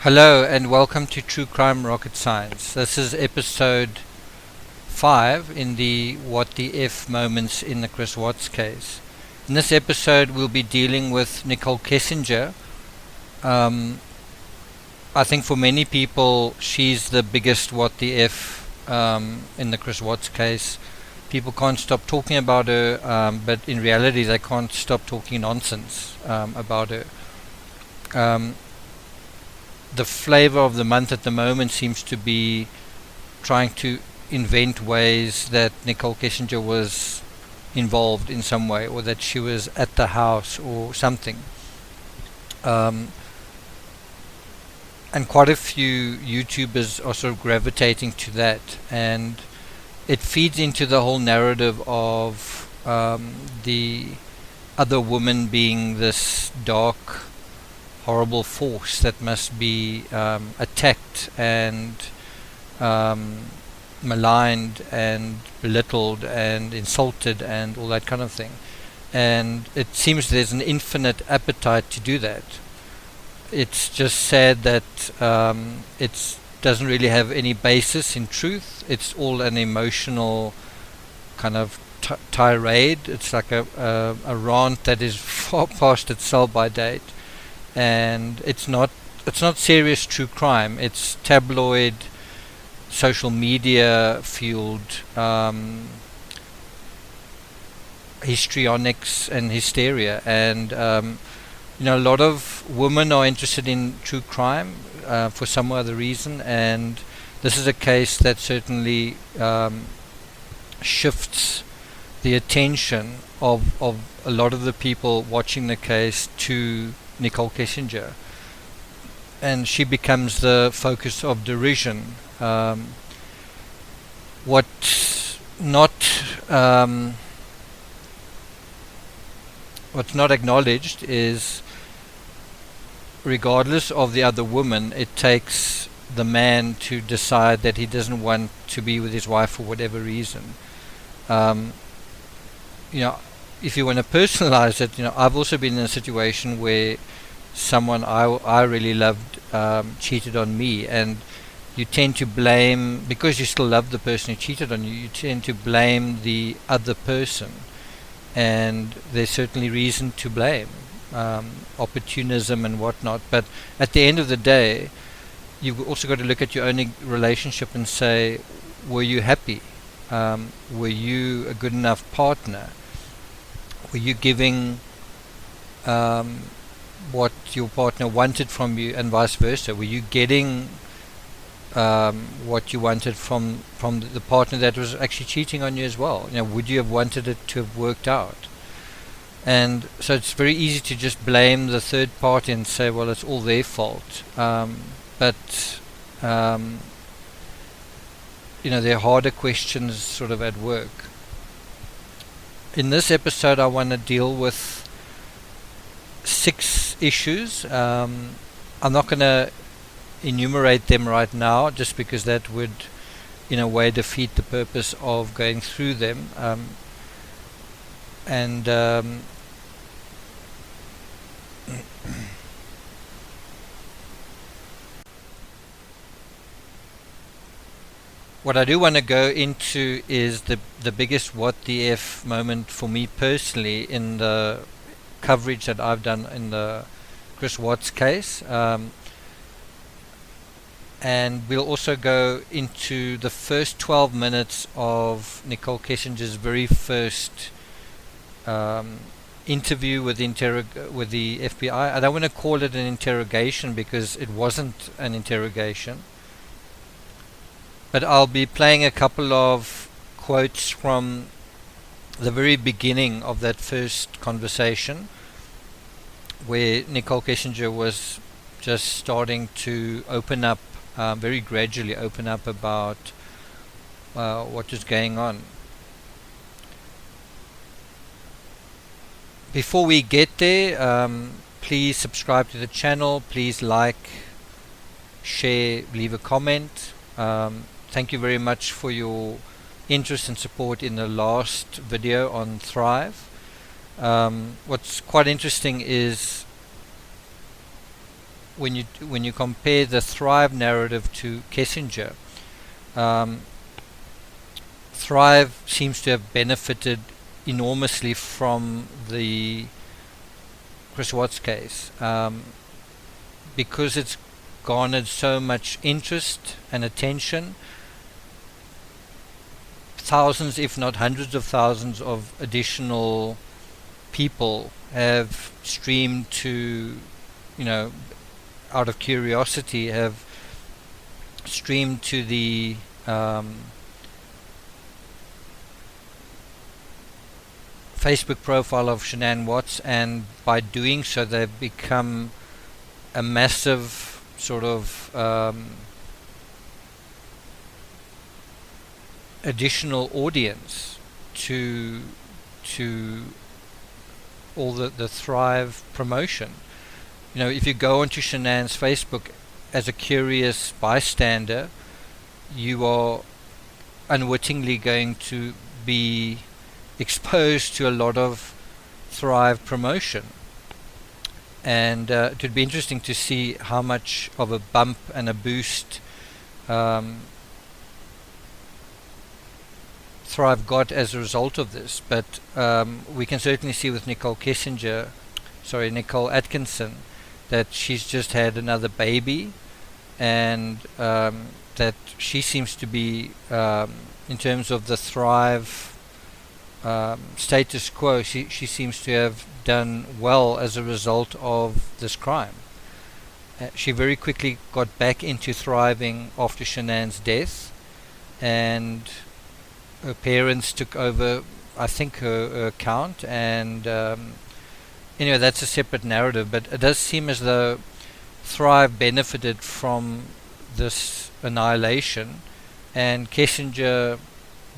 Hello and welcome to True Crime Rocket Science. This is episode 5 in the What the F moments in the Chris Watts case. In this episode we'll be dealing with Nicole Kessinger. I think for many people she's the biggest What the F in the Chris Watts case. People can't stop talking about her, but in reality they can't stop talking nonsense about her. The flavor of the month at the moment seems to be trying to invent ways that Nicole Kessinger was involved in some way, or that she was at the house or something. And quite a few YouTubers are sort of gravitating to that, and it feeds into the whole narrative of the other woman being this dark, horrible force that must be attacked and maligned and belittled and insulted and all that kind of thing. And it seems there's an infinite appetite to do that. It's just sad that it doesn't really have any basis in truth. It's all an emotional kind of tirade. It's like a rant that is far past its sell-by date. And it's not serious true crime. It's tabloid, social media fueled histrionics and hysteria. And a lot of women are interested in true crime for some other reason, and this is a case that certainly shifts the attention of a lot of the people watching the case to Nicole Kessinger, and she becomes the focus of derision. What's not acknowledged is, regardless of the other woman, it takes the man to decide that he doesn't want to be with his wife for whatever reason. If you want to personalize it, I've also been in a situation where someone I really loved cheated on me, and you tend to blame, because you still love the person who cheated on you, you tend to blame the other person, and there's certainly reason to blame, opportunism and whatnot. But at the end of the day, you've also got to look at your own relationship and say, were you happy? Were you a good enough partner? Were you giving what your partner wanted from you, and vice versa? Were you getting what you wanted from the partner that was actually cheating on you as well? Would you have wanted it to have worked out? And so it's very easy to just blame the third party and say, well, it's all their fault. But there are harder questions sort of at work. In this episode I want to deal with 6 issues. I'm not going to enumerate them right now, just because that would in a way defeat the purpose of going through them. What I do want to go into is the biggest what the F moment for me personally in the coverage that I've done in the Chris Watts case. And we'll also go into the first 12 minutes of Nicole Kessinger's very first interview with the FBI. I don't want to call it an interrogation, because it wasn't an interrogation. But I'll be playing a couple of quotes from the very beginning of that first conversation, where Nicole Kessinger was just starting to open up, very gradually open up about what was going on. Before we get there, please subscribe to the channel, please like, share, leave a comment. Thank you very much for your interest and support in the last video on Thrive. What's quite interesting is when you compare the Thrive narrative to Kessinger, Thrive seems to have benefited enormously from the Chris Watts case, because it's garnered so much interest and attention. Thousands, if not hundreds of thousands of additional people have streamed to, out of curiosity, have streamed to the Facebook profile of Shanann Watts, and by doing so they've become a massive sort of additional audience to all the Thrive promotion. If you go onto Shanann's Facebook as a curious bystander, you are unwittingly going to be exposed to a lot of Thrive promotion, and it would be interesting to see how much of a bump and a boost Thrive got as a result of this. But we can certainly see with Nicole Atkinson, that she's just had another baby, and that she seems to be, in terms of the Thrive status quo, she seems to have done well as a result of this crime. She very quickly got back into thriving after Shanann's death, and her parents took over, I think, her account, and anyway, that's a separate narrative. But it does seem as though Thrive benefited from this annihilation, and Kessinger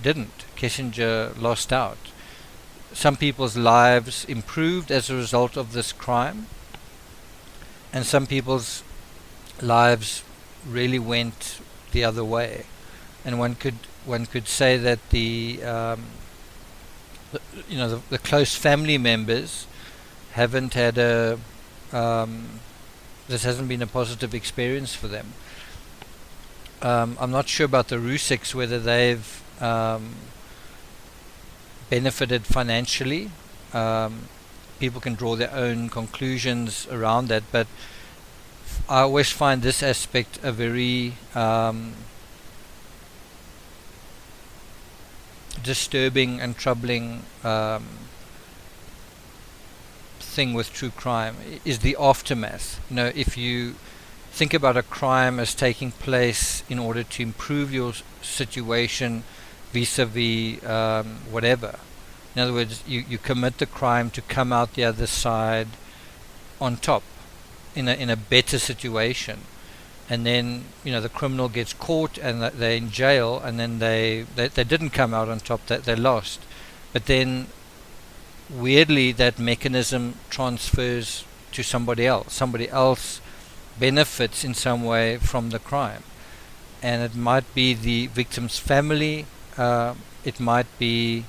didn't. Kessinger lost out. Some people's lives improved as a result of this crime, and some people's lives really went the other way. And one could say that the close family members haven't had this hasn't been a positive experience for them. I'm not sure about the Rusiks, whether they've benefited financially. People can draw their own conclusions around that, but I always find this aspect a very disturbing and troubling thing with true crime, is the aftermath. If you think about a crime as taking place in order to improve your situation vis-a-vis whatever. In other words, you commit the crime to come out the other side on top, in a better situation, and then the criminal gets caught and they're in jail, and then they didn't come out on top, that they lost. But then weirdly that mechanism transfers to somebody else benefits in some way from the crime, and it might be the victim's family, it might be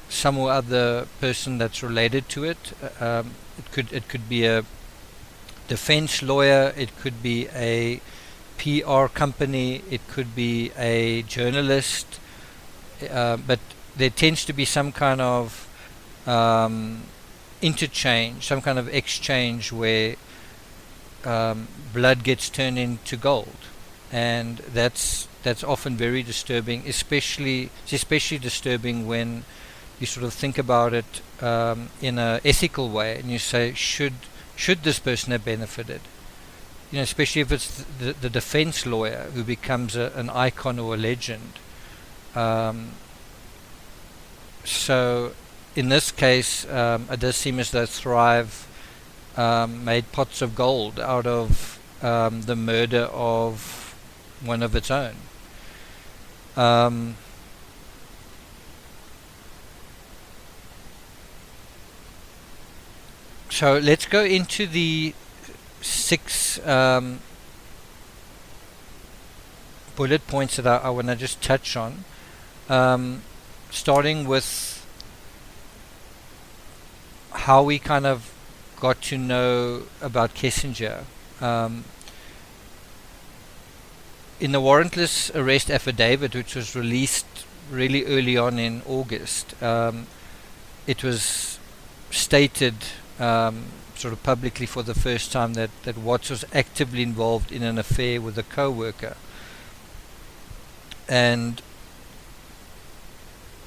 some or other person that's related to it. It could be a defense lawyer, it could be a PR company, it could be a journalist, but there tends to be some kind of interchange, some kind of exchange where blood gets turned into gold, and that's often very disturbing. It's especially disturbing when you sort of think about it in an ethical way, and you say, should this person have benefited? Especially if it's the defense lawyer who becomes an icon or a legend. So in this case, it does seem as though Thrive made pots of gold out of the murder of one of its own. So let's go into the 6 bullet points that I want to just touch on, starting with how we kind of got to know about Kessinger, in the warrantless arrest affidavit, which was released really early on in August, it was stated sort of publicly for the first time that Watts was actively involved in an affair with a co-worker. And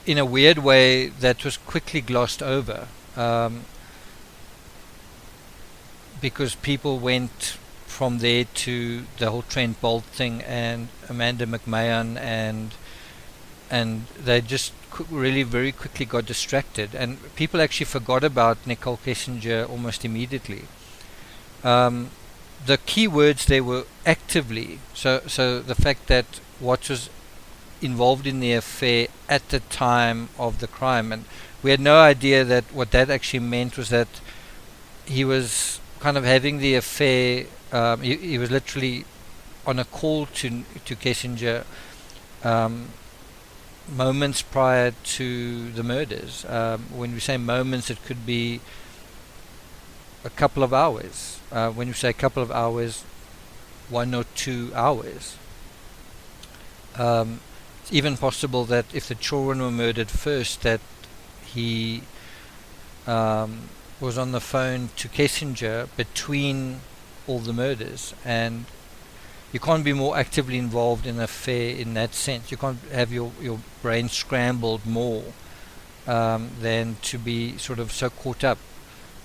in a weird way, that was quickly glossed over, because people went from there to the whole Trent Bolt thing and Amanda McMahon, and they just really very quickly got distracted, and people actually forgot about Nicole Kessinger almost immediately. The key words there were actively, so the fact that Watts was involved in the affair at the time of the crime, and we had no idea that what that actually meant was that he was kind of having the affair. He was literally on a call to Kessinger moments prior to the murders. When we say moments, it could be a couple of hours. When you say a couple of hours, 1 or 2 hours. It's even possible that if the children were murdered first, that he was on the phone to Kessinger between all the murders, and you can't be more actively involved in an affair in that sense. You can't have your brain scrambled more than to be sort of so caught up,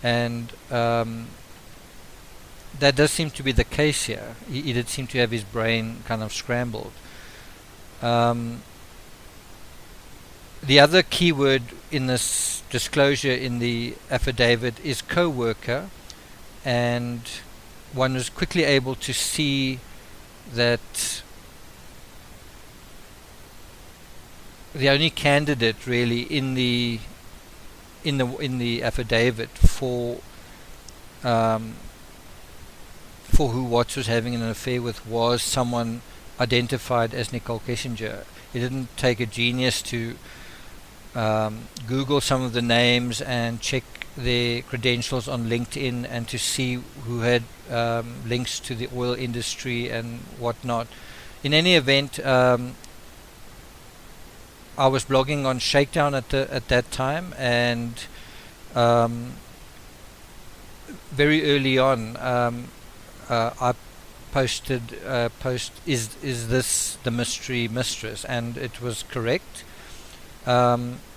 and that does seem to be the case here. He did seem to have his brain kind of scrambled. The other keyword in this disclosure in the affidavit is co-worker, and one was quickly able to see that the only candidate really in the affidavit for who Watts was having an affair with was someone identified as Nicole Kessinger. It didn't take a genius to Google some of the names and check their credentials on LinkedIn and to see who had links to the oil industry and whatnot. In any event, I was blogging on Shakedown at that time, and very early on I posted is this the mystery mistress, and it was correct.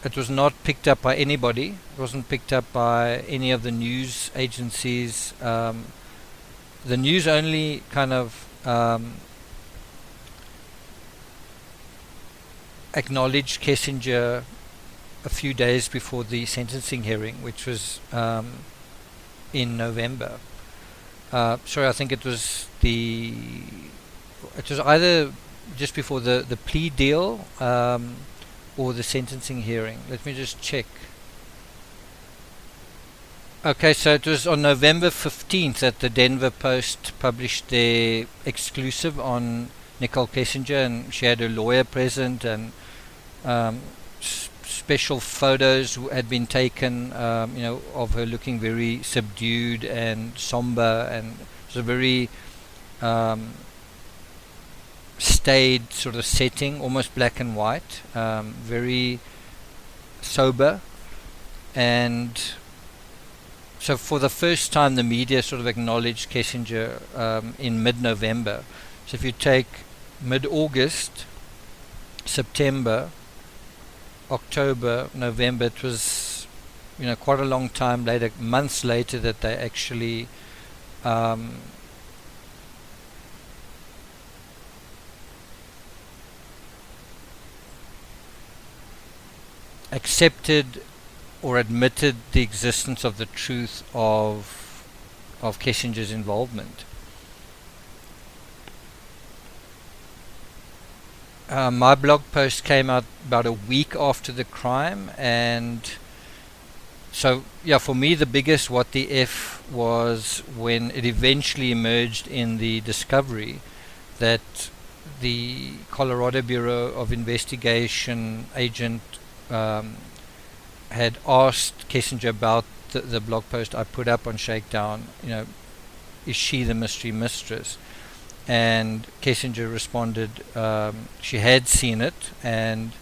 It was not picked up by anybody. It wasn't picked up by any of the news agencies. The news only kind of acknowledged Kessinger a few days before the sentencing hearing, which was in November. Sorry, I think it was either just before the plea deal or the sentencing hearing. Let me just check. Okay, so it was on November 15th that the Denver Post published their exclusive on Nicole Kessinger, and she had her lawyer present, and special photos had been taken, of her looking very subdued and somber, and it was a very staid sort of setting, almost black and white, very sober. And so for the first time the media sort of acknowledged Kessinger in mid-November. So if you take mid-August, September, October, November, it was quite a long time later, months later, that they actually accepted or admitted the existence of the truth of Kessinger's involvement. My blog post came out about a week after the crime, and so for me the biggest what the F was when it eventually emerged in the discovery that the Colorado Bureau of Investigation agent had asked Kessinger about the blog post I put up on Shakedown, is she the mystery mistress? And Kessinger responded, she had seen it, and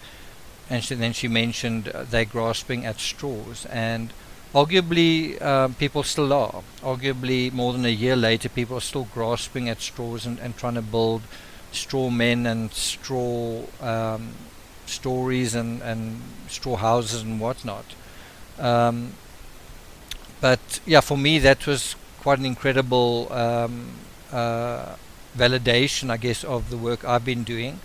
then she mentioned they're grasping at straws, and arguably people still are. Arguably more than a year later, people are still grasping at straws and trying to build straw men and straw stories and straw houses and whatnot. But yeah, for me that was quite an incredible validation, I guess, of the work I've been doing.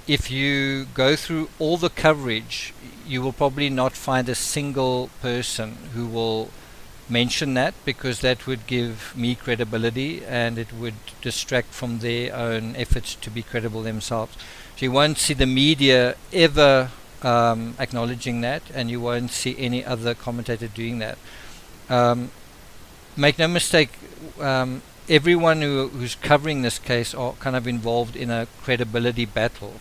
If you go through all the coverage, you will probably not find a single person who will mention that, because that would give me credibility and it would distract from their own efforts to be credible themselves. So you won't see the media ever acknowledging that, and you won't see any other commentator doing that. Make no mistake, everyone who's covering this case are kind of involved in a credibility battle.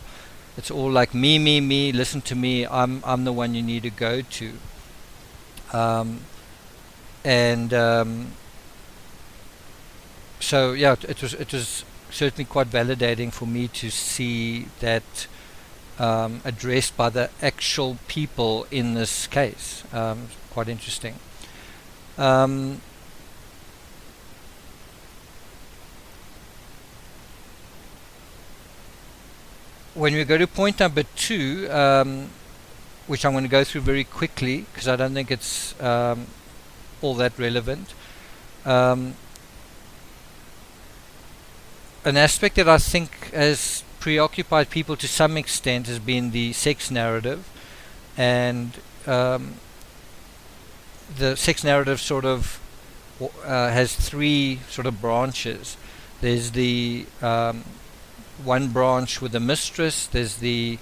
It's all like me, listen to me, I'm the one you need to go to. So yeah, it was certainly quite validating for me to see that addressed by the actual people in this case. Quite interesting. When we go to point number 2, which I'm going to go through very quickly because I don't think it's all that relevant. An aspect that I think has preoccupied people to some extent has been the sex narrative, and the sex narrative sort of has 3 sort of branches. There's the one branch with the mistress, there's the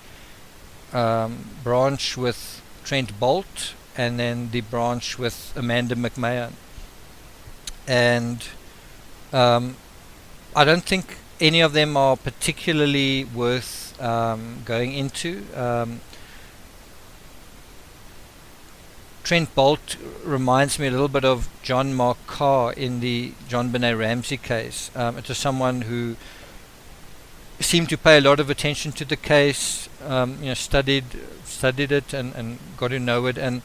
branch with Trent Bolt, and then the branch with Amanda McMahon. And I don't think any of them are particularly worth going into. Trent Bolt reminds me a little bit of John Mark Carr in the John Benet Ramsey case. It was someone who seemed to pay a lot of attention to the case, studied it and got to know it, and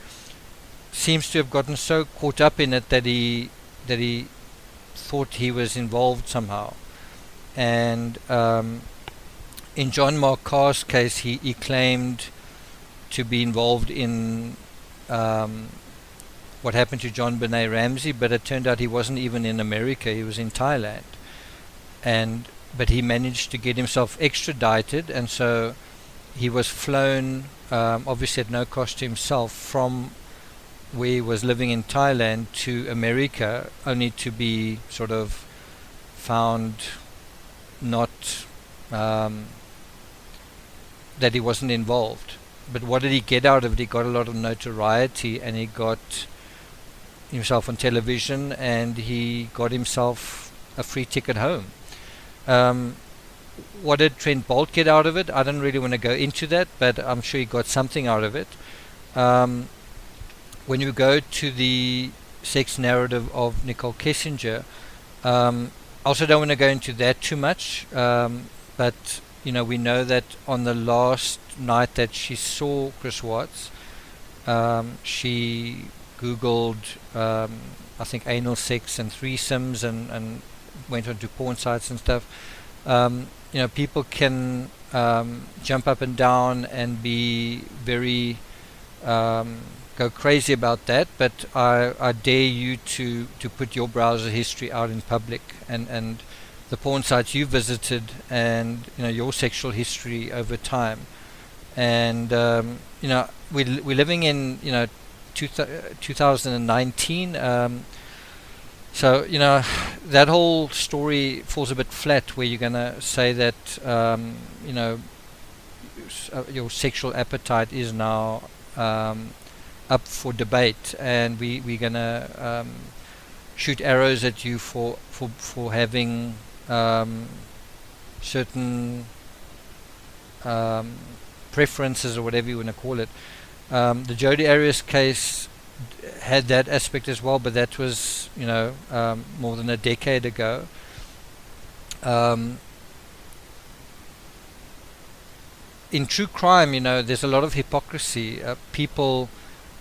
seems to have gotten so caught up in it that he thought he was involved somehow. And in John Mark Carr's case, he claimed to be involved in what happened to John Benet Ramsey, but it turned out he wasn't even in America, he was in Thailand. But he managed to get himself extradited, and so he was flown, obviously at no cost to himself, from where he was living in Thailand to America, only to be sort of found not that he wasn't involved. But what did he get out of it? He got a lot of notoriety, and he got himself on television, and he got himself a free ticket home. What did Trent Bolt get out of it? I don't really want to go into that, but I'm sure he got something out of it. When you go to the sex narrative of Nicole Kessinger, also don't want to go into that too much, but we know that on the last night that she saw Chris Watts, she googled I think anal sex and threesomes and went onto porn sites and stuff. People can jump up and down and be very go crazy about that, but I dare you to put your browser history out in public, and the porn sites you visited, and your sexual history over time. And we're living in 2019, so that whole story falls a bit flat, where you're going to say that your sexual appetite is now up for debate, and we're going to shoot arrows at you for having certain preferences, or whatever you want to call it. The Jodi Arias case had that aspect as well, but that was, more than a decade ago. In true crime, there's a lot of hypocrisy. People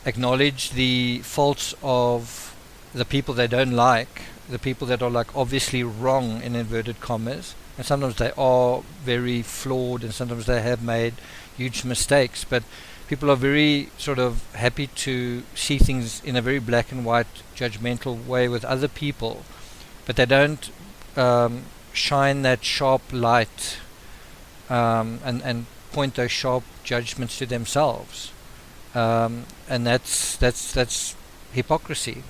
acknowledge the faults of the people they don't like, the people that are like obviously wrong in inverted commas, and sometimes they are very flawed, and sometimes they have made huge mistakes, but people are very sort of happy to see things in a very black and white judgmental way with other people, but they don't shine that sharp light and point those sharp judgments to themselves, and that's hypocrisy.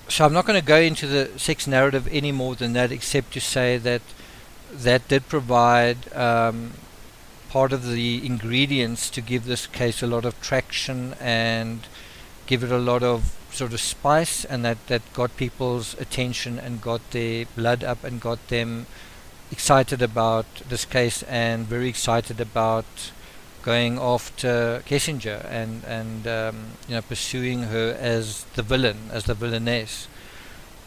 So I'm not going to go into the sex narrative any more than that, except to say that that did provide part of the ingredients to give this case a lot of traction and give it a lot of sort of spice, and that got people's attention and got their blood up and got them excited about this case and very excited about going after Kessinger and pursuing her as the villain, as the villainess.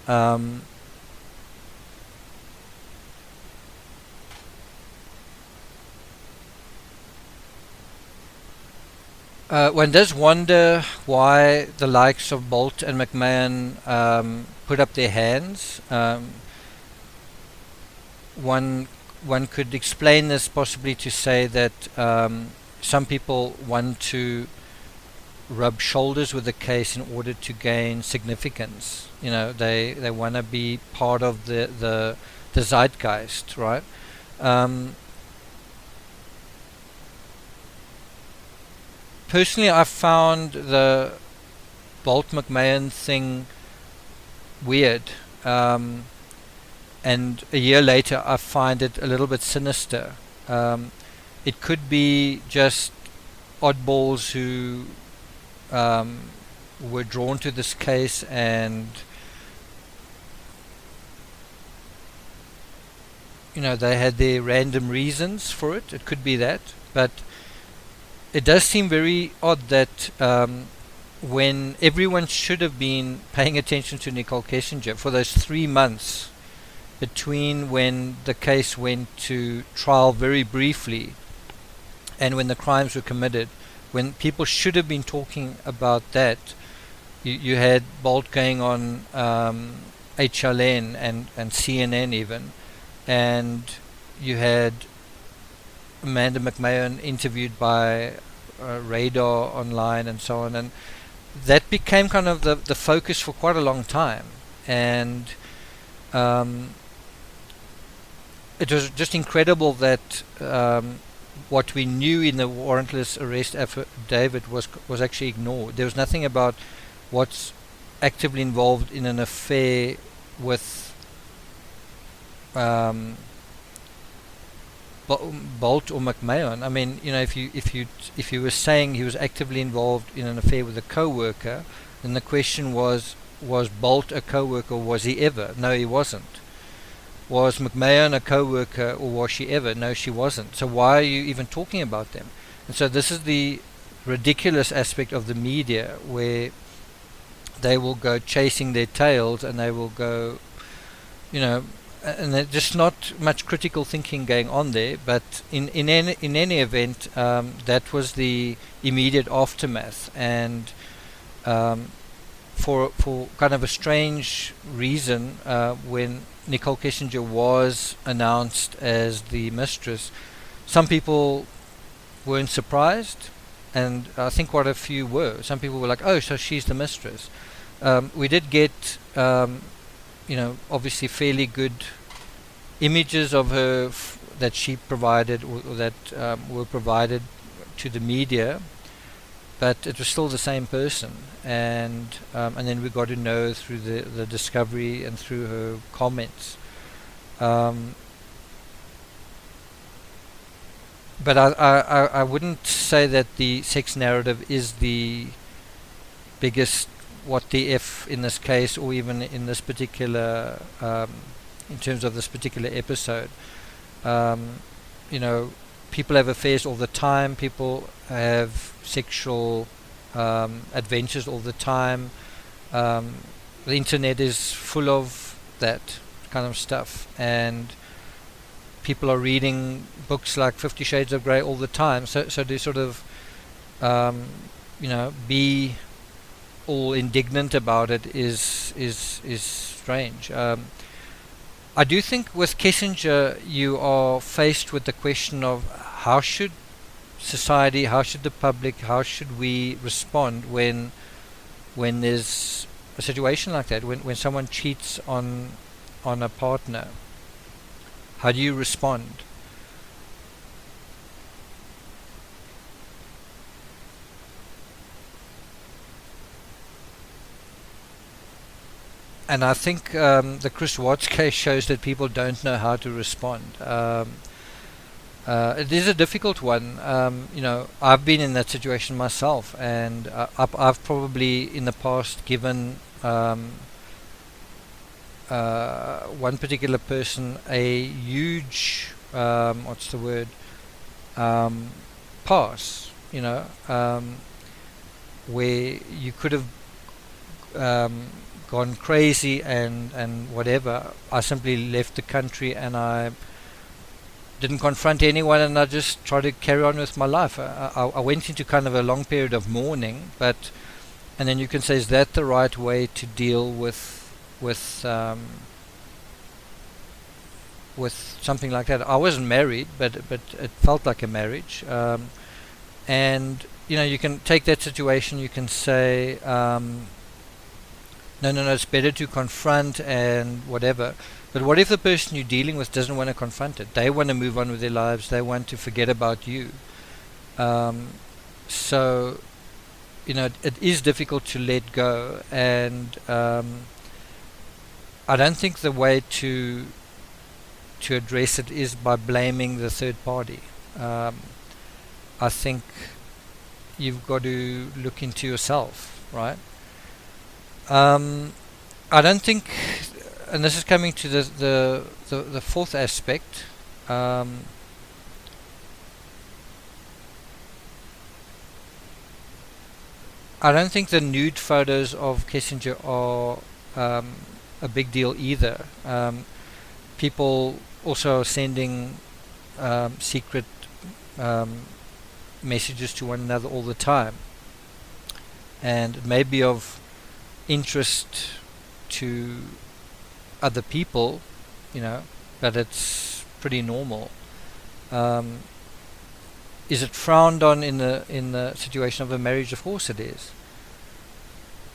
One does wonder why the likes of Bolt and McMahon put up their hands. One could explain this possibly to say that some people want to rub shoulders with the case in order to gain significance. They want to be part of the zeitgeist, right? Personally, I found the Bolt McMahon thing weird, and a year later I find it a little bit sinister. It could be just oddballs who were drawn to this case and they had their random reasons for it. It could be that, but it does seem very odd that when everyone should have been paying attention to Nicole Kessinger for those 3 months between when the case went to trial very briefly and when the crimes were committed, when people should have been talking about that, you had Bolt going on HLN and CNN even, and you had Amanda McMahon interviewed by Radar Online and so on, and that became kind of the focus for quite a long time, and it was just incredible that what we knew in the warrantless arrest affidavit was actually ignored. There was nothing about what's actively involved in an affair with Bolt or McMahon. I mean, if you were saying he was actively involved in an affair with a co-worker, then the question was Bolt a co-worker, or was he ever? No, he wasn't. Was McMahon a co-worker, or was she ever? No, she wasn't. So why are you even talking about them? And so this is the ridiculous aspect of the media, where they will go chasing their tails and they will go, and there's just not much critical thinking going on there. But in any event, that was the immediate aftermath, and for kind of a strange reason, when Nicole Kessinger was announced as the mistress, some people weren't surprised, and I think quite a few were. Some people were like, "Oh, so she's the mistress." We did get obviously fairly good images of her that she provided, or that were provided to the media, but it was still the same person, and then we got to know through the discovery and through her comments. But I wouldn't say that the sex narrative is the biggest WTF in this case, or even in this particular in terms of this particular episode. You know, people have affairs all the time. People have sexual adventures all the time. The internet is full of that kind of stuff, and people are reading books like 50 Shades of Grey all the time. So to sort of you know, be all indignant about it is strange. I do think with Kessinger you are faced with the question of how should society, how should the public, how should we respond when there's a situation like that, when someone cheats on a partner. How do you respond? And I think the Chris Watts case shows that people don't know how to respond. It is a difficult one. You know, I've been in that situation myself, and I've probably in the past given one particular person a huge what's the word, pass, you know, where you could have gone crazy and whatever. I simply left the country and I didn't confront anyone, and I just tried to carry on with my life. I went into kind of a long period of mourning, and then you can say, is that the right way to deal with something like that? I wasn't married, but it felt like a marriage, and you know, you can take that situation, you can say no, it's better to confront and whatever. But what if the person you're dealing with doesn't want to confront it? They want to move on with their lives, they want to forget about you. So you know, it is difficult to let go, and I don't think the way to address it is by blaming the third party. I think you've got to look into yourself, right? I don't think, and this is coming to the fourth aspect. I don't think the nude photos of Kessinger are a big deal either. People also are sending secret messages to one another all the time, and it may be of interest to other people, you know, but it's pretty normal. Is it frowned on in the situation of a marriage? Of course it is,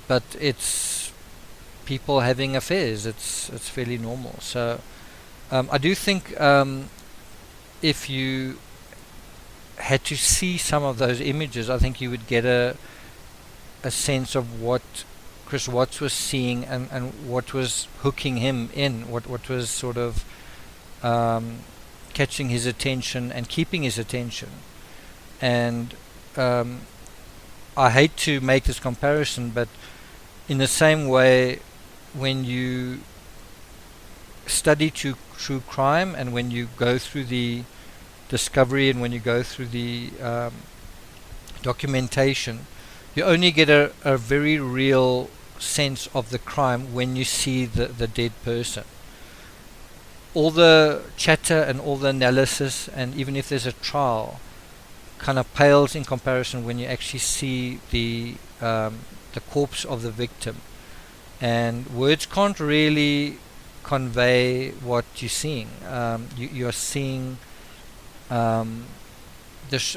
but it's people having affairs. It's fairly normal. So I do think if you had to see some of those images, I think you would get a sense of what Chris Watts was seeing and what was hooking him in, what was sort of catching his attention and keeping his attention. And I hate to make this comparison, but in the same way, when you study true crime and when you go through the discovery and when you go through the documentation, you only get a very real sense of the crime when you see the dead person. All the chatter and all the analysis, and even if there's a trial, kind of pales in comparison when you actually see the corpse of the victim. And words can't really convey what you're seeing. You're seeing this,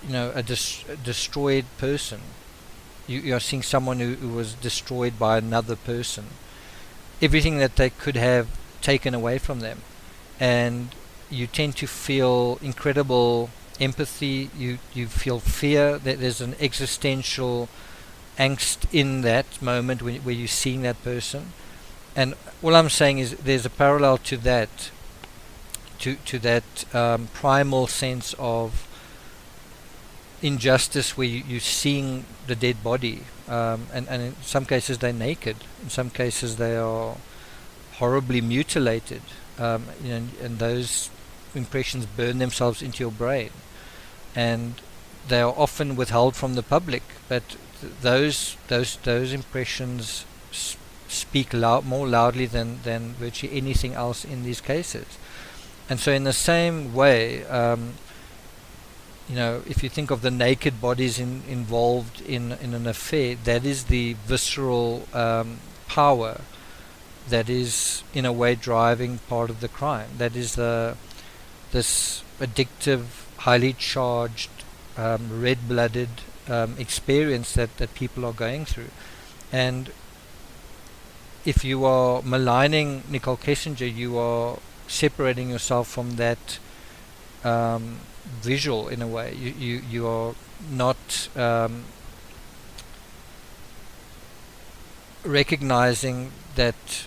you know, a destroyed person. You are seeing someone who was destroyed by another person. Everything that they could have taken away from them, and you tend to feel incredible empathy. You feel fear. That there's an existential angst in that moment where you're seeing that person. And all I'm saying is there's a parallel to that, to that primal sense of injustice where you're seeing the dead body, and in some cases they're naked, in some cases they are horribly mutilated, and those impressions burn themselves into your brain, and they are often withheld from the public, but those impressions speak more loudly than virtually anything else in these cases. And so in the same way, if you think of the naked bodies involved in an affair, that is the visceral power that is in a way driving part of the crime. That is this addictive, highly charged, red-blooded experience that people are going through. And if you are maligning Nicole Kessinger, you are separating yourself from that visual in a way. You are not recognizing that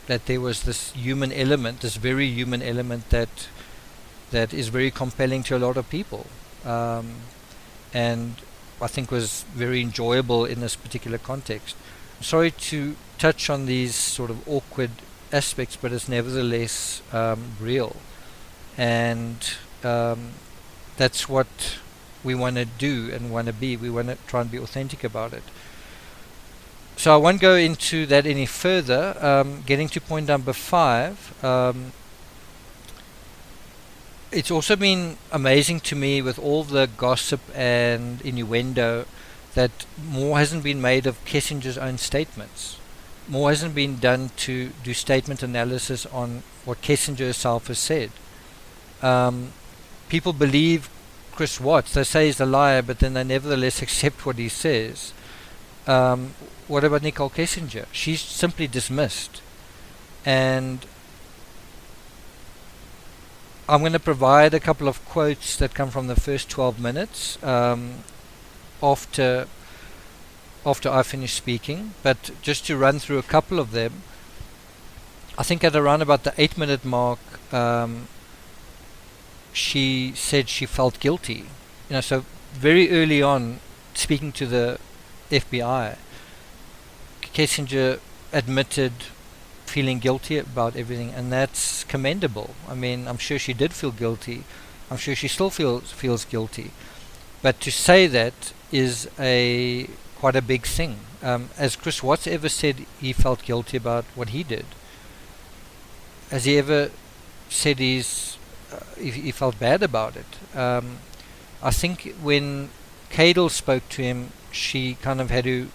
there was this human element, this very human element that is very compelling to a lot of people, and I think was very enjoyable in this particular context. I'm sorry to touch on these sort of awkward aspects, but it's nevertheless real, and that's what we want to do and want to be. We want to try and be authentic about it. So I won't go into that any further. Getting to point number 5, it's also been amazing to me with all the gossip and innuendo that more hasn't been made of Kessinger's own statements. More hasn't been done to do statement analysis on what Kessinger herself has said. People believe Chris Watts. They say he's a liar, but then they nevertheless accept what he says. What about Nicole Kessinger? She's simply dismissed. And I'm going to provide a couple of quotes that come from the first 12 minutes after I finish speaking, but just to run through a couple of them. I think at around about the 8-minute mark, she said she felt guilty. So very early on, speaking to the FBI, Kessinger admitted feeling guilty about everything, and that's commendable. I mean, I'm sure she did feel guilty. I'm sure she still feels guilty. But to say that is quite a big thing. Has Chris Watts ever said he felt guilty about what he did? Has he ever said he felt bad about it? I think when Cadel spoke to him, she kind of had to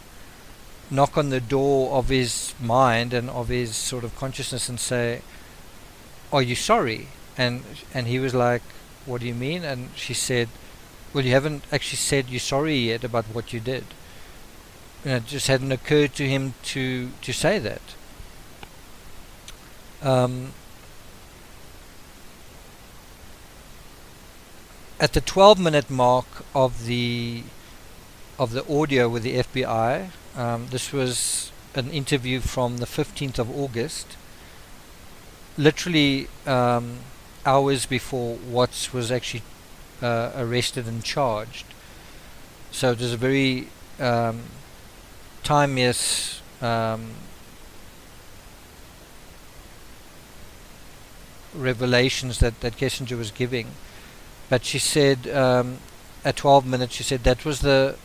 knock on the door of his mind and of his sort of consciousness and say, "Are you sorry?" And he was like, "What do you mean?" And she said, "Well, you haven't actually said you're sorry yet about what you did." It just hadn't occurred to him to say that. At the 12-minute mark of the audio with the FBI, this was an interview from the 15th of August, literally hours before Watts was actually arrested and charged. So it was a very timeless revelations that Kessinger was giving. But she said at 12 minutes, she said that was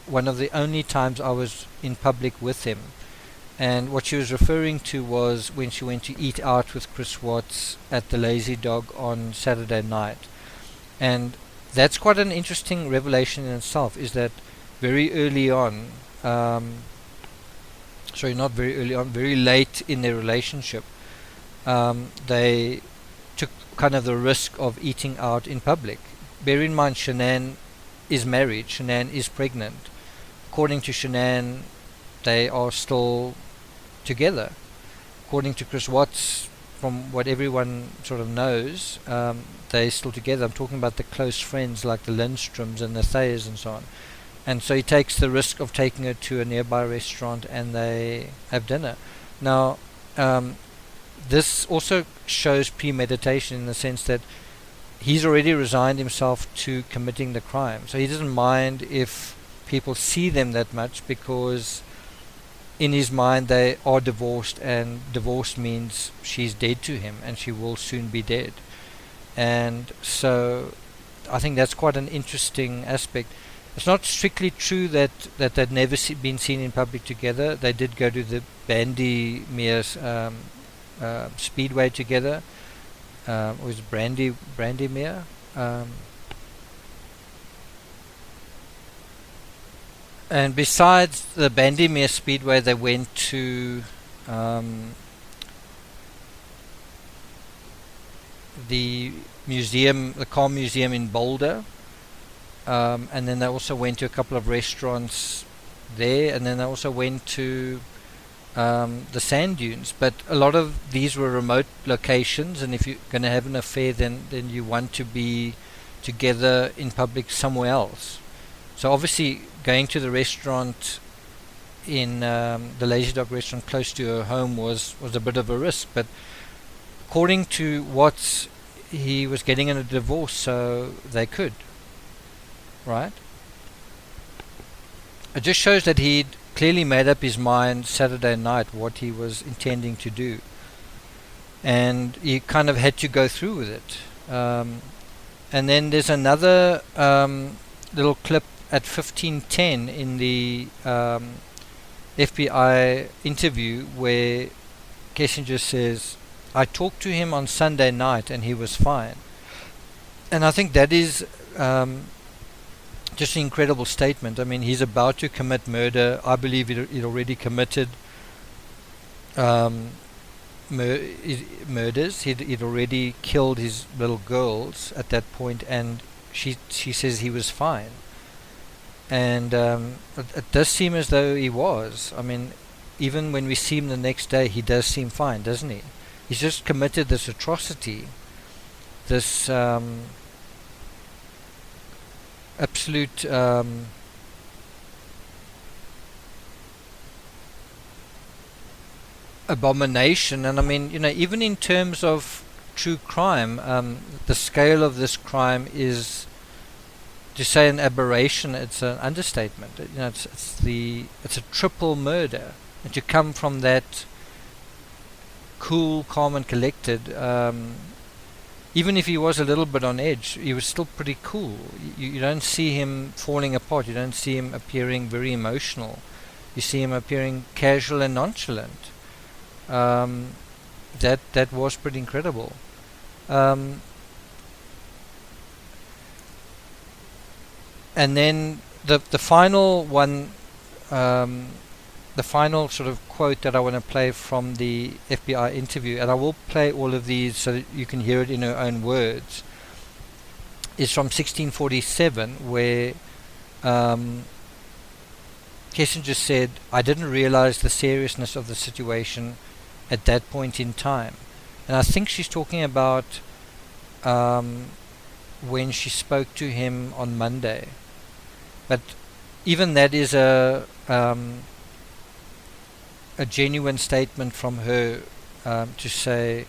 one of the only times I was in public with him. And what she was referring to was when she went to eat out with Chris Watts at the Lazy Dog on Saturday night. And that's quite an interesting revelation in itself, is that very early on, not very early on, very late in their relationship, they took kind of the risk of eating out in public. Bear in mind, Shanann is married, Shanann is pregnant. According to Shanann, they are still together. According to Chris Watts, from what everyone sort of knows, they're still together. I'm talking about the close friends like the Lindstroms and the Thayers and so on. And so he takes the risk of taking her to a nearby restaurant and they have dinner. Now, this also shows premeditation in the sense that he's already resigned himself to committing the crime. So he doesn't mind if people see them that much, because in his mind they are divorced, and divorce means she's dead to him and she will soon be dead. And so I think that's quite an interesting aspect. It's not strictly true that they'd never been seen in public together. They did go to the Bandymere Speedway together. Or was it Brandymere? And besides the Bandymere Speedway, they went to the museum, the car museum in Boulder, and then they also went to a couple of restaurants there, and then they also went to the sand dunes. But a lot of these were remote locations, and if you're going to have an affair, then you want to be together in public somewhere else. So obviously going to the restaurant in the Lazy Dog restaurant close to her home was a bit of a risk, but according to Watts, he was getting in a divorce, so they could, right? It just shows that he'd clearly made up his mind Saturday night what he was intending to do, and he kind of had to go through with it. And then there's another little clip at 15:10 in the FBI interview where Kessinger says, "I talked to him on Sunday night and he was fine." And I think that is just an incredible statement. I mean, he's about to commit murder. I believe he'd already committed murders. He'd already killed his little girls at that point, and she says he was fine. And it does seem as though he was. I mean, even when we see him the next day, he does seem fine, doesn't he? He's just committed this atrocity, this absolute abomination. And I mean, even in terms of true crime, the scale of this crime is, to say an aberration, it's an understatement. It's a triple murder, and to come from that cool, calm, and collected. Even if he was a little bit on edge, he was still pretty cool. You don't see him falling apart. You don't see him appearing very emotional. You see him appearing casual and nonchalant. That was pretty incredible. And then the final one, the final sort of quote that I want to play from the FBI interview, and I will play all of these so that you can hear it in her own words, is from 1647, where Kessinger said, "I didn't realize the seriousness of the situation at that point in time." And I think she's talking about when she spoke to him on Monday. But even that is a genuine statement from her, to say,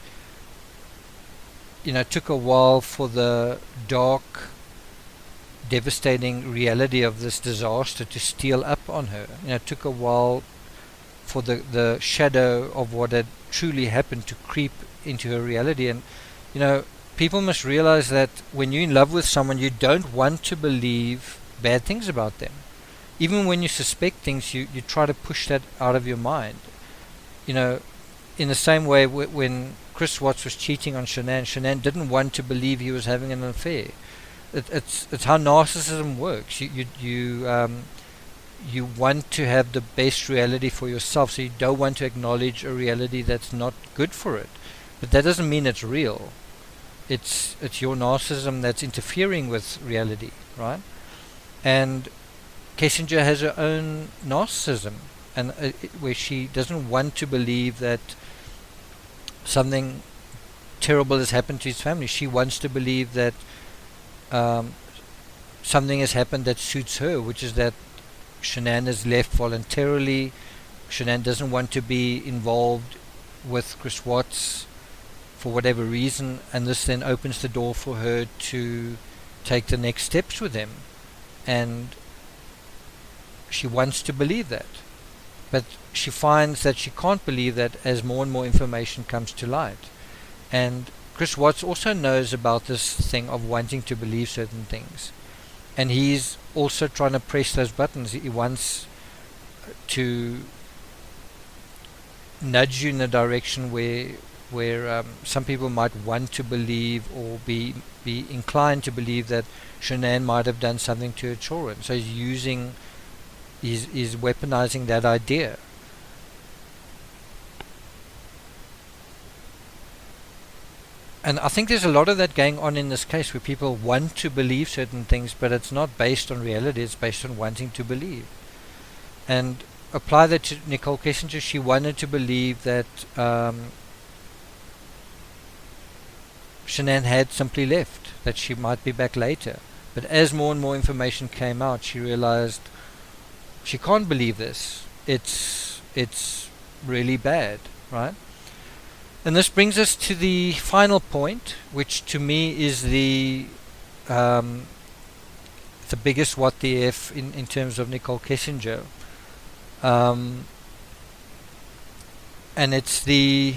it took a while for the dark, devastating reality of this disaster to steal up on her. It took a while for the shadow of what had truly happened to creep into her reality. And people must realize that when you're in love with someone, you don't want to believe bad things about them. Even when you suspect things, you try to push that out of your mind. In the same way, when Chris Watts was cheating on Shanann didn't want to believe he was having an affair. It's how narcissism works. You want to have the best reality for yourself, so you don't want to acknowledge a reality that's not good for it. But that doesn't mean it's real. It's your narcissism that's interfering with reality, right? And Kessinger has her own narcissism, and where she doesn't want to believe that something terrible has happened to his family. She wants to believe that something has happened that suits her, which is that Shanann has left voluntarily. Shanann doesn't want to be involved with Chris Watts for whatever reason, and this then opens the door for her to take the next steps with him. And she wants to believe that. but she finds that she can't believe that as more and more information comes to light. And Chris Watts also knows about this thing of wanting to believe certain things, and he's also trying to press those buttons. He wants to nudge you in a direction where some people might want to believe or be inclined to believe that Shanann might have done something to her children. So he's weaponizing that idea. And I think there's a lot of that going on in this case, where people want to believe certain things, but it's not based on reality, it's based on wanting to believe. And apply that to Nicole Kessinger. She wanted to believe that Shanann had simply left, that she might be back later. But as more and more information came out, she realized she can't believe this. It's really bad, right? And this brings us to the final point, which to me is the biggest what the F in terms of Nicole Kessinger. And it's the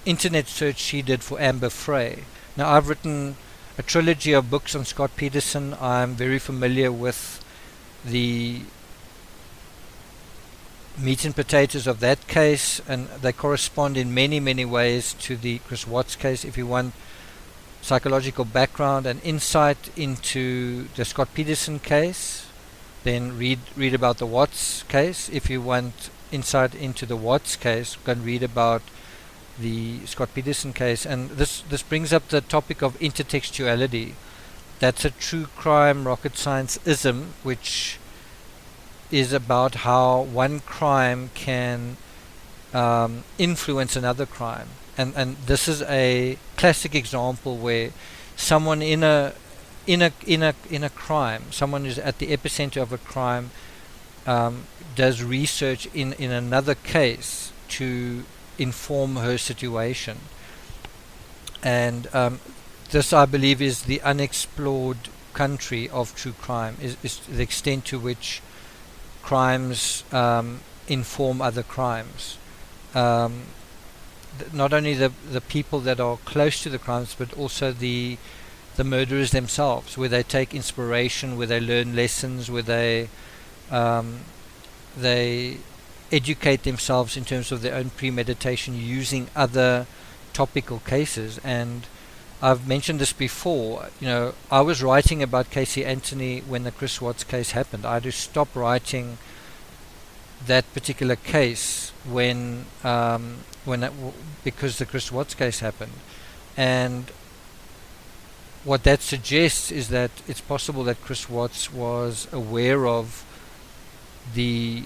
internet search she did for Amber Frey. Now, I've written a trilogy of books on Scott Peterson. I'm very familiar with the meat and potatoes of that case, and they correspond in many ways to the Chris Watts case. If you want psychological background and insight into the Scott Peterson case, then read about the Watts case. If you want insight into the Watts case, go and read about the Scott Peterson case. And this brings up the topic of intertextuality. That's a true crime rocket science ism, which is about how one crime can influence another crime. And this is a classic example where someone in a crime, someone who's at the epicenter of a crime, does research in another case to inform her situation. And this, I believe, is the unexplored country of true crime, is the extent to which crimes inform other crimes. Not only the people that are close to the crimes, but also the murderers themselves, where they take inspiration, where they learn lessons, where they educate themselves in terms of their own premeditation using other topical cases. And I've mentioned this before. I was writing about Casey Anthony when the Chris Watts case happened. I had to stop writing that particular case because the Chris Watts case happened. And what that suggests is that it's possible that Chris Watts was aware of the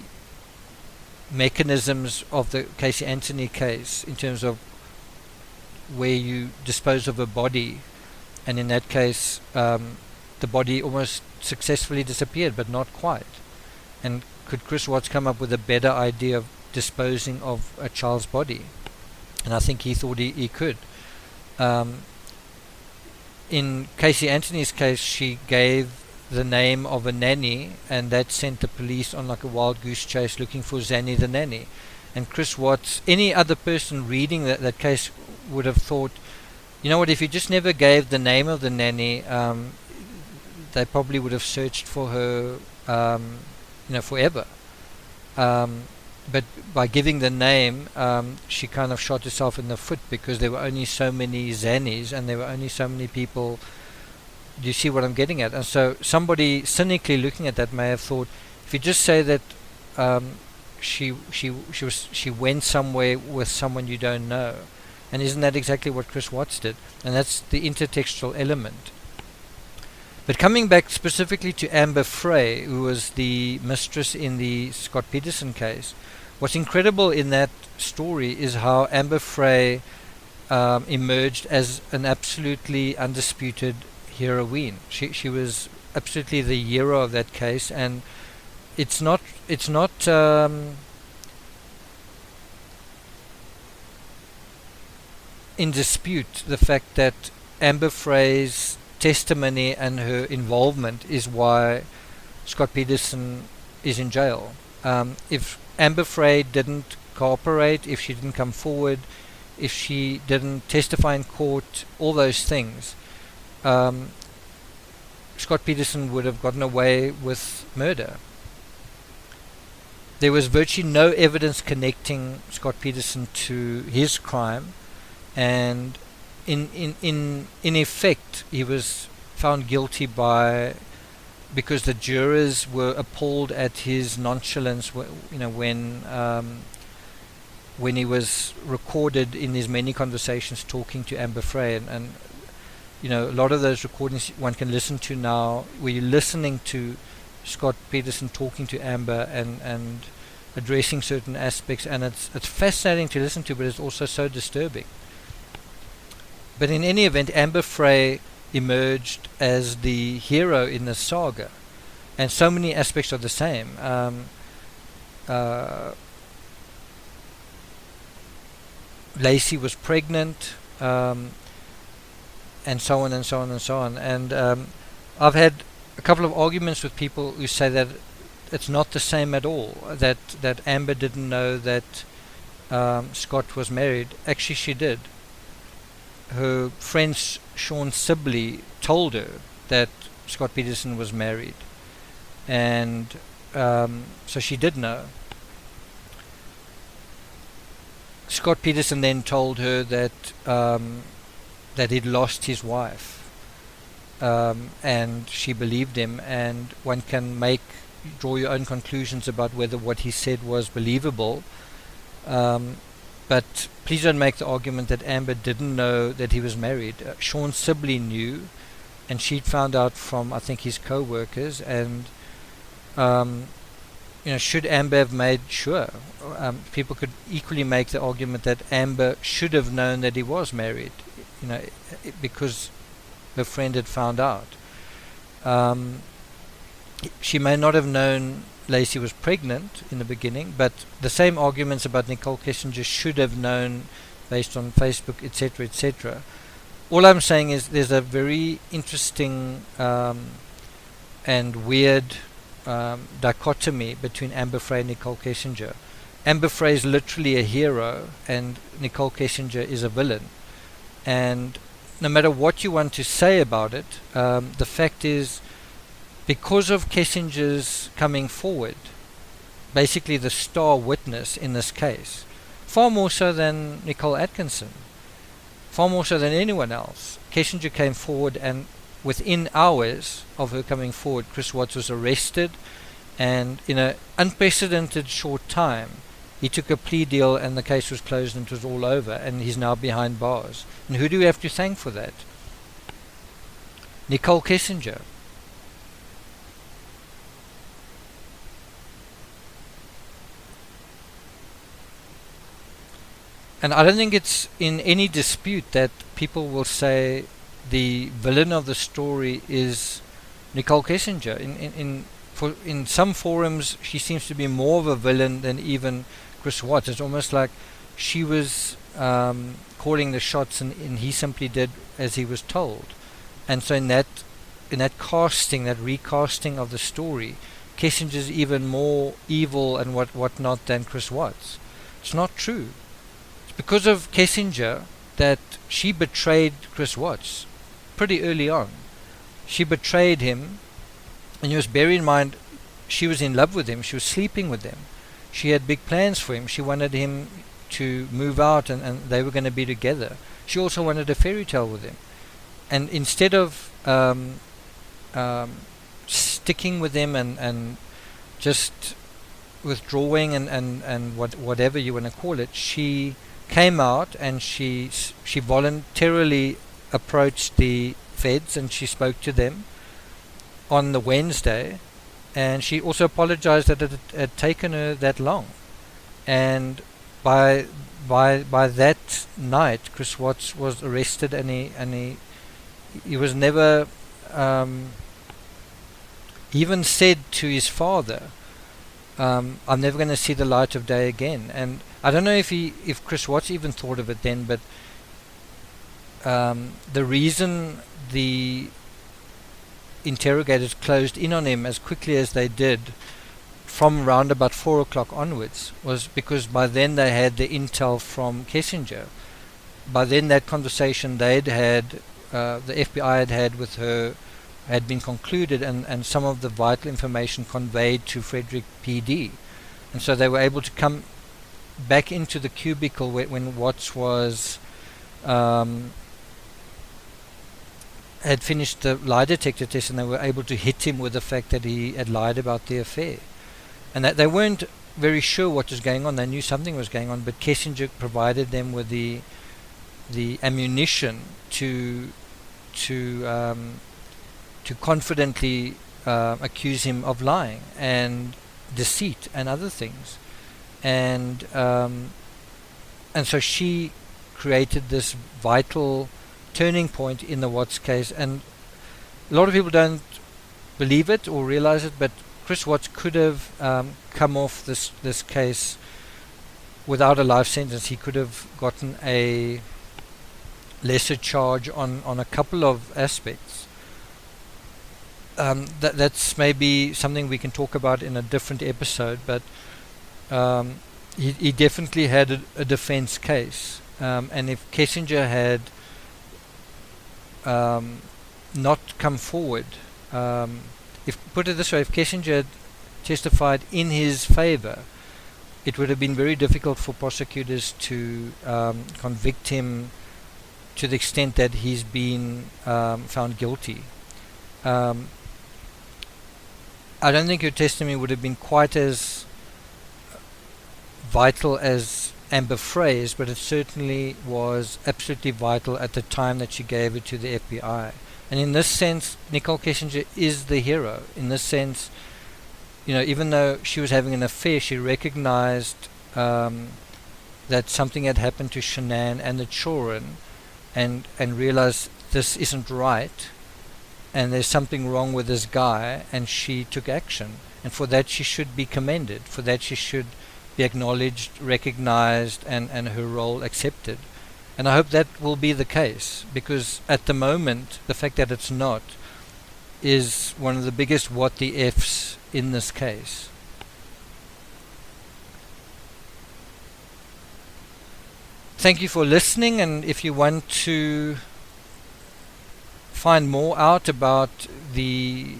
mechanisms of the Casey Anthony case in terms of where you dispose of a body, and in that case the body almost successfully disappeared, but not quite. And could Chris Watts come up with a better idea of disposing of a child's body? And I think he thought he could. In Casey Anthony's case, she gave the name of a nanny, and that sent the police on like a wild goose chase looking for Zanny the nanny. And Chris Watts, any other person reading that case would have thought, you know what, if you just never gave the name of the nanny, they probably would have searched for her forever. But by giving the name, she kind of shot herself in the foot, because there were only so many Zannies and there were only so many people. Do you see what I'm getting at? And so somebody cynically looking at that may have thought, if you just say that she went somewhere with someone you don't know. And isn't that exactly what Chris Watts did? And that's the intertextual element. But coming back specifically to Amber Frey, who was the mistress in the Scott Peterson case, what's incredible in that story is how Amber Frey emerged as an absolutely undisputed heroine. She was absolutely the hero of that case, and it's not in dispute the fact that Amber Frey's testimony and her involvement is why Scott Peterson is in jail. If Amber Frey didn't cooperate, if she didn't come forward, if she didn't testify in court, all those things, Scott Peterson would have gotten away with murder. There was virtually no evidence connecting Scott Peterson to his crime, and in effect he was found guilty because the jurors were appalled at his nonchalance when he was recorded in his many conversations talking to Amber Frey, and a lot of those recordings one can listen to now, where you're listening to Scott Peterson talking to Amber and addressing certain aspects, and it's fascinating to listen to, but it's also so disturbing. But in any event, Amber Frey emerged as the hero in the saga, and so many aspects are the same. Lacey was pregnant, and so on and so on and so on. And I've had a couple of arguments with people who say that it's not the same at all, that Amber didn't know that Scott was married. Actually, she did. Her friend Sean Sibley told her that Scott Peterson was married, and so she did know. Scott Peterson then told her that he'd lost his wife, and she believed him, and one can draw your own conclusions about whether what he said was believable, but please don't make the argument that Amber didn't know that he was married. Sean Sibley knew, and she'd found out from, I think, his co-workers, and should Amber have made sure? People could equally make the argument that Amber should have known that he was married, because her friend had found out. She may not have known Lacey was pregnant in the beginning, but the same arguments about Nicole Kessinger should have known based on Facebook, etc., etc. All I'm saying is there's a very interesting and weird dichotomy between Amber Frey and Nicole Kessinger. Amber Frey is literally a hero, and Nicole Kessinger is a villain. And no matter what you want to say about it, the fact is, because of Kessinger's coming forward, basically the star witness in this case, far more so than Nicole Atkinson, far more so than anyone else, Kessinger came forward, and within hours of her coming forward, Chris Watts was arrested, and in an unprecedented short time, he took a plea deal, and the case was closed, and it was all over, and he's now behind bars. And who do we have to thank for that? Nicole Kessinger. And I don't think it's in any dispute that people will say the villain of the story is Nicole Kessinger. In some forums, she seems to be more of a villain than even Chris Watts. It's almost like she was calling the shots, and he simply did as he was told. And so in that casting, that recasting of the story, Kessinger's even more evil and whatnot than Chris Watts. It's not true. It's because of Kessinger that she betrayed Chris Watts pretty early on. She betrayed him, and you must bear in mind, she was in love with him, she was sleeping with him, she had big plans for him, she wanted him to move out, and they were going to be together. She also wanted a fairy tale with him, and instead of sticking with him and just withdrawing and whatever you want to call it, she came out, and she voluntarily approached the feds, and she spoke to them on the Wednesday, and she also apologized that it had taken her that long. And by that night, Chris Watts was arrested, and he was never even said to his father, I'm never going to see the light of day again. And I don't know if Chris Watts even thought of it then, but the reason the interrogators closed in on him as quickly as they did from round about 4 o'clock onwards was because by then they had the intel from Kessinger. By then that conversation they'd had, the FBI had with her, had been concluded, and some of the vital information conveyed to Frederick PD. And so they were able to come back into the cubicle when Watts was had finished the lie detector test, and they were able to hit him with the fact that he had lied about the affair. And that they weren't very sure what was going on. They knew something was going on, but Kessinger provided them with the ammunition to confidently accuse him of lying and deceit and other things. And so she created this vital turning point in the Watts case, and a lot of people don't believe it or realize it, but Chris Watts could have come off this case without a life sentence. He could have gotten a lesser charge on a couple of aspects. That's maybe something we can talk about in a different episode, but he definitely had a defense case, and if Kessinger had not come forward, if put it this way, if Kessinger had testified in his favor, it would have been very difficult for prosecutors to convict him to the extent that he's been found guilty. I don't think her testimony would have been quite as vital as Amber Frey's, but it certainly was absolutely vital at the time that she gave it to the FBI. And in this sense, Nicole Kessinger is the hero. In this sense, even though she was having an affair, she recognized that something had happened to Shanann and the children, and realized this isn't right, and there's something wrong with this guy, and she took action. And for that she should be commended. For that she should be acknowledged, recognized, and her role accepted. And I hope that will be the case, because at the moment, the fact that it's not is one of the biggest what the ifs in this case. Thank you for listening, and if you want to find more out about the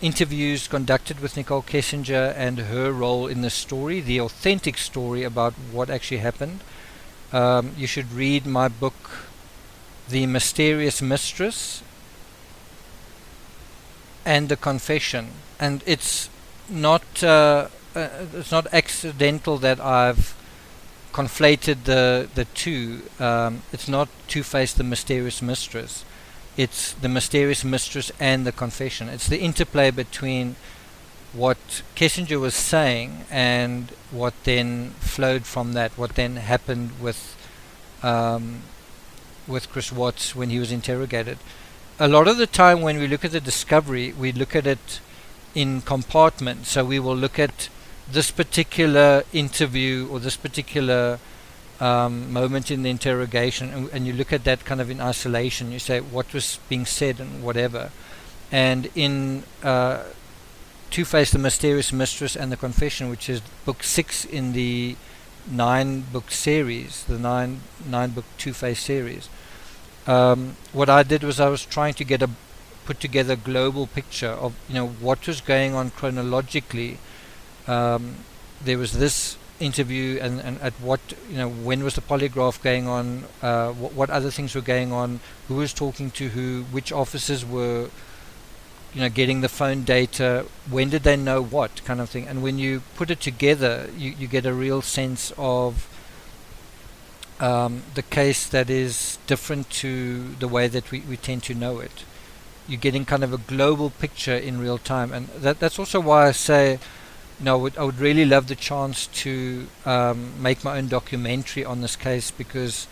interviews conducted with Nicole Kessinger and her role in the story, the authentic story about what actually happened, you should read my book, The Mysterious Mistress and the Confession. And it's not accidental that I've conflated the two. It's not Two-Faced, The Mysterious Mistress. It's The Mysterious Mistress and the Confession. It's the interplay between what Kessinger was saying and what then flowed from that, what then happened with Chris Watts when he was interrogated. A lot of the time when we look at the discovery, we look at it in compartments. So we will look at this particular interview or this particular moment in the interrogation, and you look at that kind of in isolation. You say what was being said and whatever. And in Two-Faced, The Mysterious Mistress and the Confession, which is book 6 in the 9-book series, the 9-book Two-Faced series, what I did was I was trying to put together a global picture of what was going on chronologically. There was this interview, and at what when was the polygraph going on, what other things were going on, who was talking to who, which officers were getting the phone data, when did they know what kind of thing. And when you put it together, you get a real sense of the case that is different to the way that we tend to know it. You're getting kind of a global picture in real time, and that's also why I say I would really love the chance to make my own documentary on this case, because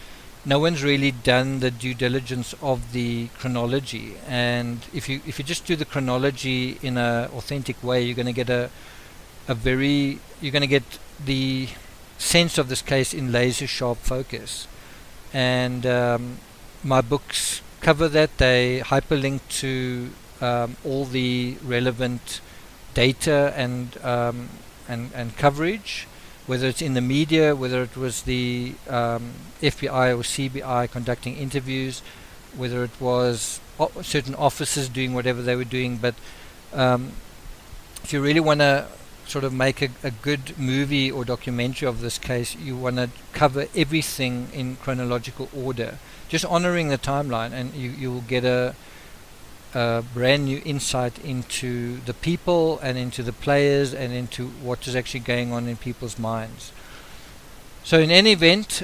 no one's really done the due diligence of the chronology. And if you just do the chronology in an authentic way, you're going to get you're going to get the sense of this case in laser sharp focus. And my books cover that. They hyperlink to all the relevant data and coverage, whether it's in the media, whether it was the FBI or CBI conducting interviews, whether it was certain officers doing whatever they were doing. But if you really want to sort of make a good movie or documentary of this case, you want to cover everything in chronological order, just honoring the timeline, and you will get a brand new insight into the people and into the players and into what is actually going on in people's minds. So in any event,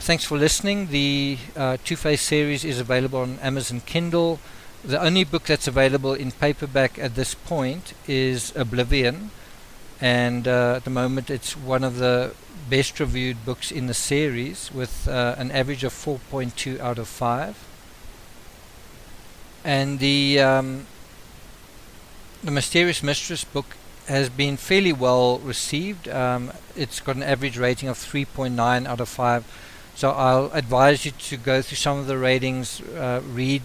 thanks for listening. The Two-Face series is available on Amazon Kindle. The only book that's available in paperback at this point is Oblivion, and at the moment it's one of the best reviewed books in the series, with an average of 4.2 out of 5. And the Mysterious Mistress book has been fairly well received. It's got an average rating of 3.9 out of 5. So I'll advise you to go through some of the ratings, read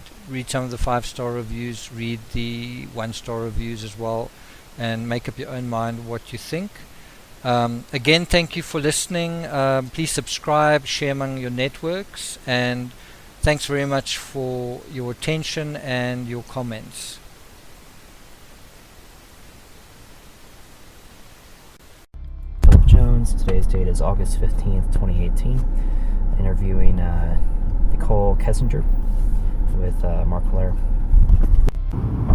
some of the 5-star reviews, read the 1-star reviews as well, and make up your own mind what you think. Again, thank you for listening. Please subscribe, share among your networks, and thanks very much for your attention and your comments. Philip Jones. Today's date is August 15th, 2018. Interviewing Nicole Kessinger with Mark Hilaire.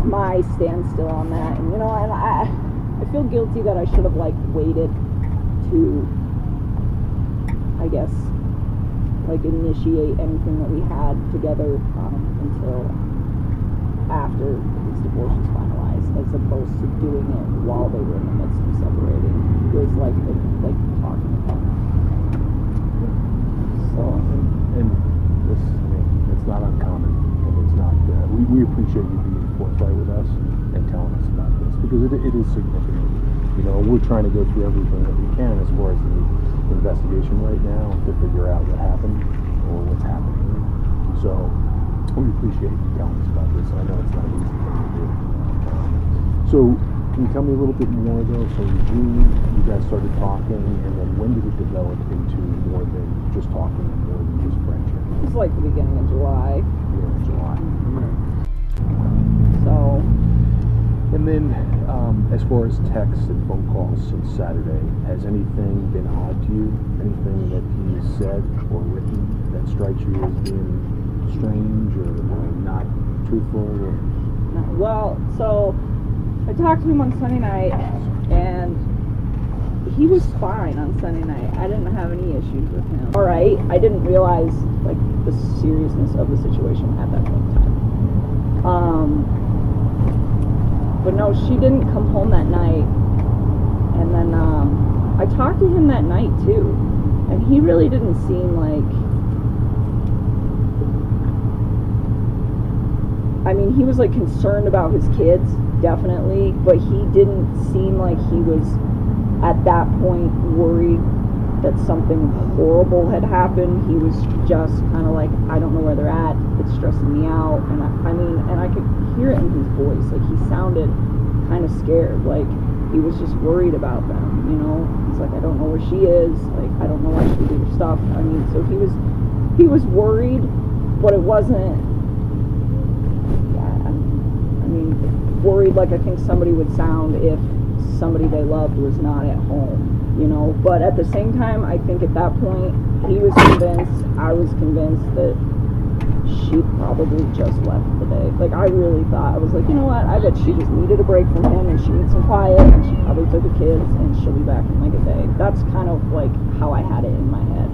My standstill on that, and and I feel guilty that I should have waited to, I guess, initiate anything that we had together until after his divorce was finalized, as opposed to doing it while they were in the midst of separating. It was like talking about. So and this, it's not uncommon, and it's not. We appreciate you being forthright with us and telling us about this, because it is significant. We're trying to go through everything that we can as far as the investigation right now to figure out what happened or what's happening. So we appreciate you telling us about this. I know it's not an easy thing to do. So can you tell me a little bit more though? So you guys started talking, and then when did it develop into more than just talking and more than just friendship? it was the beginning of July. Yeah, July. Okay. So. And then, as far as texts and phone calls since Saturday, has anything been odd to you? Anything that he said or written that strikes you as being strange or not truthful? Or? No. Well, so I talked to him on Sunday night, and he was fine on Sunday night. I didn't have any issues with him. All right, I didn't realize the seriousness of the situation at that point in time. But no, she didn't come home that night. And then I talked to him that night too, and he really didn't seem he was concerned about his kids, definitely, but he didn't seem like he was at that point worried that something horrible had happened. He was just kind of I don't know where they're at, it's stressing me out. And I could hear it in his voice, he sounded kind of scared, he was just worried about them, he's I don't know where she is, I don't know why she did her stuff. So he was worried, but it wasn't, worried I think somebody would sound if somebody they loved was not at home, but at the same time, I think at that point, he was convinced, I was convinced that she probably just left the day. I really thought, I was you know what, I bet she just needed a break from him, and she needs some quiet, and she probably took the kids, and she'll be back in a day. That's kind of how I had it in my head.